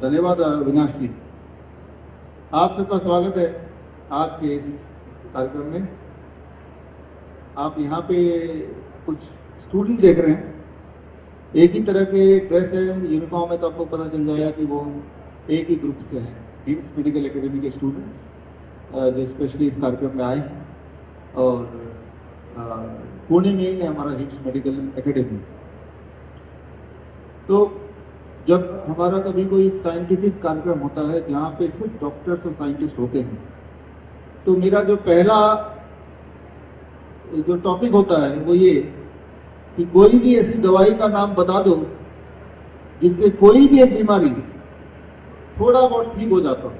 धन्यवाद अविनाश जी। आप सबका स्वागत है आज के इस कार्यक्रम में। आप यहाँ पे कुछ स्टूडेंट देख रहे हैं, एक ही तरह के ड्रेस है, यूनिफॉर्म है, तो आपको पता चल जाएगा कि वो एक ही ग्रुप से हैं, हिम्स मेडिकल एकेडमी के स्टूडेंट्स जो स्पेशली इस कार्यक्रम में आए हैं। और पुणे में ही है हमारा हिम्स मेडिकल एकेडमी। तो जब हमारा कभी कोई साइंटिफिक कार्यक्रम होता है जहाँ पे सिर्फ डॉक्टर्स और साइंटिस्ट होते हैं, तो मेरा जो पहला जो टॉपिक होता है वो ये कि कोई भी ऐसी दवाई का नाम बता दो जिससे कोई भी एक बीमारी थोड़ा बहुत ठीक हो जाता हो।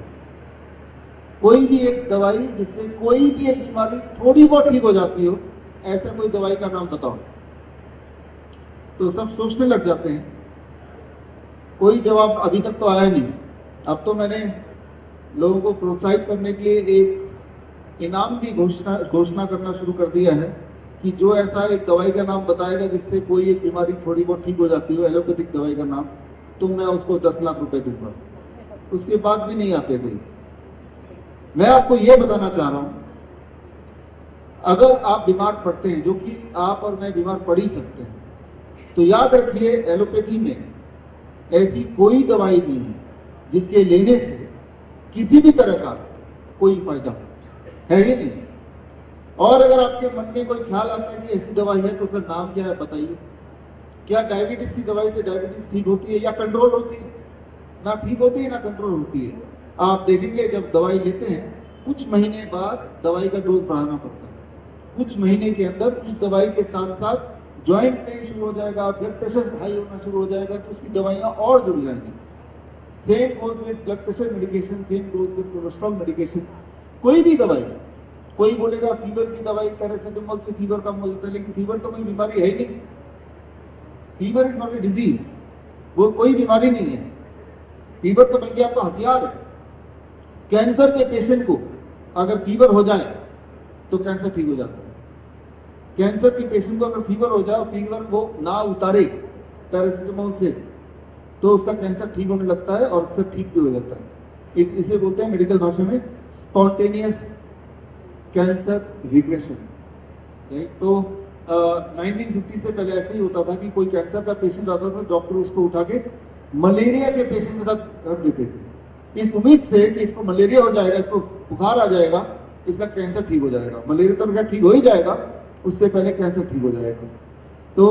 कोई भी एक दवाई जिससे कोई भी एक बीमारी थोड़ी बहुत ठीक हो जाती हो, ऐसा कोई दवाई का नाम बताओ। तो सब सोचने लग जाते हैं, कोई जवाब अभी तक तो आया नहीं। अब तो मैंने लोगों को प्रोत्साहित करने के लिए एक इनाम की घोषणा करना शुरू कर दिया है कि जो ऐसा एक दवाई का नाम बताएगा जिससे कोई एक बीमारी थोड़ी बहुत ठीक हो जाती हो, एलोपैथिक दवाई का नाम, तो मैं उसको 10 लाख रुपए दूंगा। उसके बाद भी नहीं आते कोई। मैं आपको यह बताना चाह रहा हूं, अगर आप बीमार पड़ते हैं, जो कि आप और मैं बीमार पड़ ही सकते हैं, तो याद रखिए एलोपैथी में ऐसी कोई दवाई नहीं है जिसके लेने से किसी भी तरह का कोई फायदा है ही नहीं। और अगर आपके मन में कोई ख्याल आता है कि ऐसी दवाई है तो उसका नाम क्या है बताइए। क्या डायबिटीज की दवाई से डायबिटीज ठीक होती है या कंट्रोल होती है? ना ठीक होती है ना कंट्रोल होती है। आप देखेंगे जब दवाई लेते हैं कुछ महीने बाद दवाई का डोज बढ़ाना पड़ता है। कुछ महीने के अंदर उस दवाई के साथ साथ ज्वाइंट पेन शुरू हो जाएगा, ब्लड प्रेशर हाई होना शुरू हो जाएगा, तो उसकी दवाइयां और जुड़ जाएंगी। Same goes with blood pressure medication, same goes with cholesterol medication. कोई भी दवाई, कोई बोलेगा फीवर की दवाई पैरासिटामोल से फीवर कम हो जाता है, लेकिन फीवर तो कोई बीमारी है ही नहीं। Fever is not a disease, वो कोई बीमारी नहीं है। फीवर तो बल्कि आपका हथियार है। कैंसर के पेशेंट को अगर फीवर हो जाए तो कैंसर ठीक हो जाता है। कैंसर के पेशेंट को अगर फीवर हो जाए, फीवर वो ना उतारे पैरासिटामोल से, तो उसका कैंसर ठीक होने लगता है और अक्सर ठीक भी हो जाता है। इसे बोलते हैं मेडिकल भाषा में स्पॉन्टेनियस कैंसर रिग्रेशन। तो 1950 से पहले ऐसे ही होता था कि कोई कैंसर का पेशेंट आता था, डॉक्टर उसको उठा के मलेरिया के पेशेंट के साथ रख देते थे, इस उम्मीद से कि इसको मलेरिया हो जाएगा, इसको बुखार आ जाएगा, इसका कैंसर ठीक हो जाएगा। मलेरिया तो ठीक हो ही जाएगा, उससे पहले कैंसर ठीक हो जाएगा। तो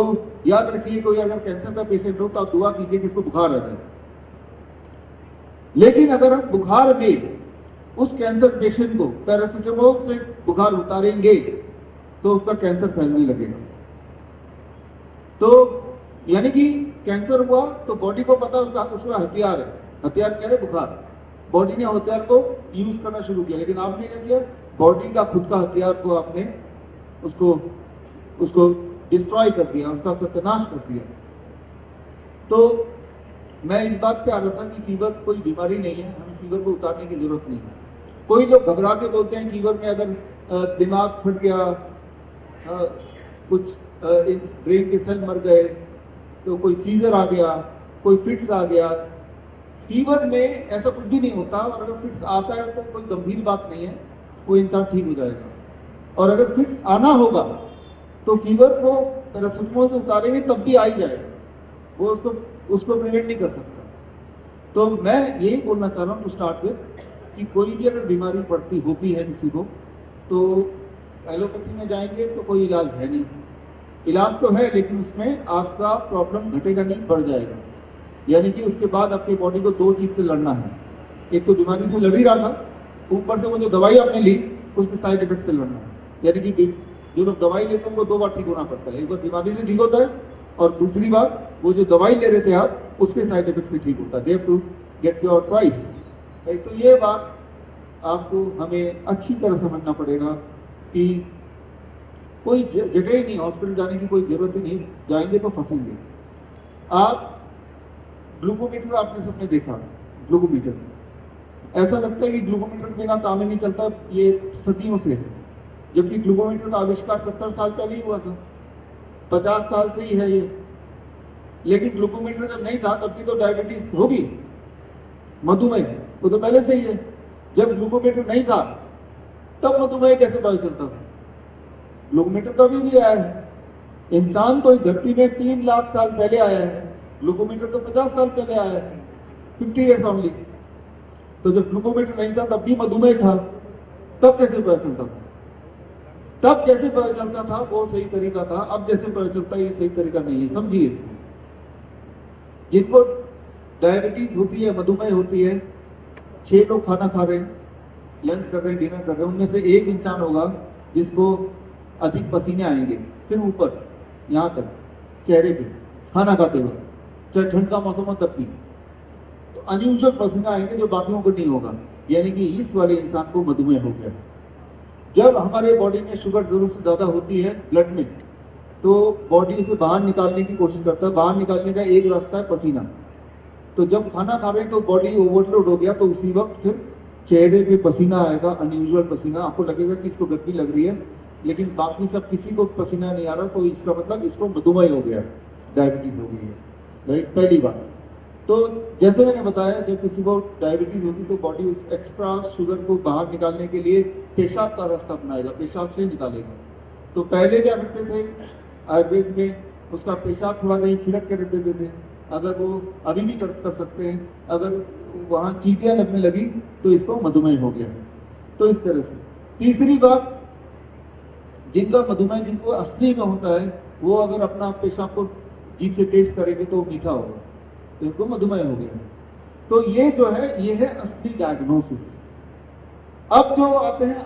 याद रखिए, कोई अगर कैंसर का पेशेंट हो तो आप दुआ कीजिए कि इसको बुखार आ जाए। लेकिन अगर हम बुखार में उस कैंसर पेशेंट को पैरासिटामोल से बुखार उतारेंगे तो उसका कैंसर फैलने लगेगा। तो यानी कि कैंसर हुआ तो बॉडी को पता उसका हथियार है। हथियार क्या है? बुखार। बॉडी ने हथियार को यूज करना शुरू किया, लेकिन आपने क्या किया? बॉडी का खुद का हथियार को आपने उसको डिस्ट्रॉय कर दिया, उसका सत्यानाश कर दिया। तो मैं इस बात पे आ रहा था कि फीवर कोई बीमारी नहीं है, हमें फीवर को उतारने की जरूरत नहीं है। कोई लोग घबरा के बोलते हैं फीवर में अगर दिमाग फट गया, कुछ ब्रेन के सेल मर गए, तो कोई सीजर आ गया, कोई फिट्स आ गया। फीवर में ऐसा कुछ भी नहीं होता, और अगर फिट्स आता है तो कोई गंभीर बात नहीं है, वो इंसान ठीक हो जाएगा। और अगर फिट्स आना होगा तो फीवर को पैरासिटामोल से उतारेंगे तब भी आ ही जाएगा, वो उसको प्रिवेंट नहीं कर सकता। तो मैं यही बोलना चाह रहा हूँ टू स्टार्ट विद कि कोई भी अगर बीमारी पड़ती होती है किसी को, तो एलोपैथी में जाएंगे तो कोई इलाज है नहीं। इलाज तो है, लेकिन उसमें आपका प्रॉब्लम घटेगा नहीं, बढ़ जाएगा। यानी कि उसके बाद आपकी बॉडी को दो चीज से लड़ना है। एक तो बीमारी से लड़ ही रहा था, ऊपर से वो जो दवाई आपने ली उसके साइड इफेक्ट से लड़ना है। यानी कि जो लोग दवाई लेते हैं उनको 2 बार ठीक होना पड़ता है। एक बार बीमारी से ठीक होता है, और दूसरी बार वो जो दवाई ले रहे थे आप उसके साइड इफेक्ट से ठीक होता है। They have to get your twice. तो ये बात आपको हमें अच्छी तरह समझना पड़ेगा कि कोई जगह ही नहीं, हॉस्पिटल जाने की कोई जरूरत ही नहीं, जाएंगे तो फंसेंगे। आप ग्लूकोमीटर आपने सबने देखा, ग्लूकोमीटर ऐसा लगता है कि ग्लूकोमीटर के बिना काम ही नहीं चलता, ये सदियों से है। जबकि ग्लूकोमीटर का आविष्कार 70 साल पहले ही हुआ था, 50 साल से ही है ये। लेकिन ग्लूकोमीटर जब नहीं था तब भी तो डायबिटीज होगी। मधुमेह वो तो पहले से ही है। जब ग्लूकोमीटर नहीं था तब मधुमेह कैसे पता चलता था? ग्लूकोमीटर तो अभी भी आया है। इंसान तो इस धरती में 3 लाख साल पहले आया है, ग्लूकोमीटर तो 50 साल पहले आया है, 50 ईयर्स ओनली। तो जब ग्लूकोमीटर नहीं था तब भी मधुमेह था, तब कैसे पता चलता था? तब कैसे पता चलता था वो सही तरीका था, अब जैसे पता चलता है ये सही तरीका नहीं है। समझिए इसको। जिनको डायबिटीज होती है, मधुमेह होती है, 6 लोग खाना खा रहे हैं, लंच कर रहे हैं, डिनर कर रहे हैं, उनमें से एक इंसान होगा जिसको अधिक पसीने आएंगे, सिर्फ ऊपर यहां तक चेहरे पे, खाना खाते हुए, चाहे ठंड का मौसम हो तब भी। तो अनयूजुअल पसीना आएंगे जो बाकियों को नहीं होगा, यानी कि इस वाले इंसान को मधुमेह हो गया। जब हमारे बॉडी में शुगर जरूरत से ज्यादा होती है ब्लड में, तो बॉडी उसे बाहर निकालने की कोशिश करता है। बाहर निकालने का एक रास्ता है पसीना। तो जब खाना खा रहे हैं तो बॉडी ओवरलोड हो गया, तो उसी वक्त फिर चेहरे पे पसीना आएगा, अनयूजुअल पसीना। आपको लगेगा कि इसको गर्मी लग रही है, लेकिन बाकी सब किसी को पसीना नहीं आ रहा, तो इसका मतलब इसको मधुमेह हो गया, डायबिटीज हो गई है। राइट, पहली बात। तो जैसे मैंने बताया, जब किसी को डायबिटीज होगी तो बॉडी उस एक्स्ट्रा शुगर को बाहर निकालने के लिए पेशाब का रास्ता अपनाएगा, पेशाब से निकालेगा। तो पहले क्या करते थे आयुर्वेद में, उसका पेशाब थोड़ा कहीं छिड़क के रख देते थे। अगर वो अभी भी कर सकते हैं, अगर वहां चींटियां लगने लगी तो इसको मधुमेह हो गया। तो इस तरह से। तीसरी बात, जिनका मधुमेह जिनको असली में होता है, वो अगर अपना पेशाब को जीभ से टेस्ट करेंगे तो वो मीठा होगा, तो इनको मधुमेह हो गया। तो ये जो है, ये है असली डायग्नोसिस। अब जो आते हैं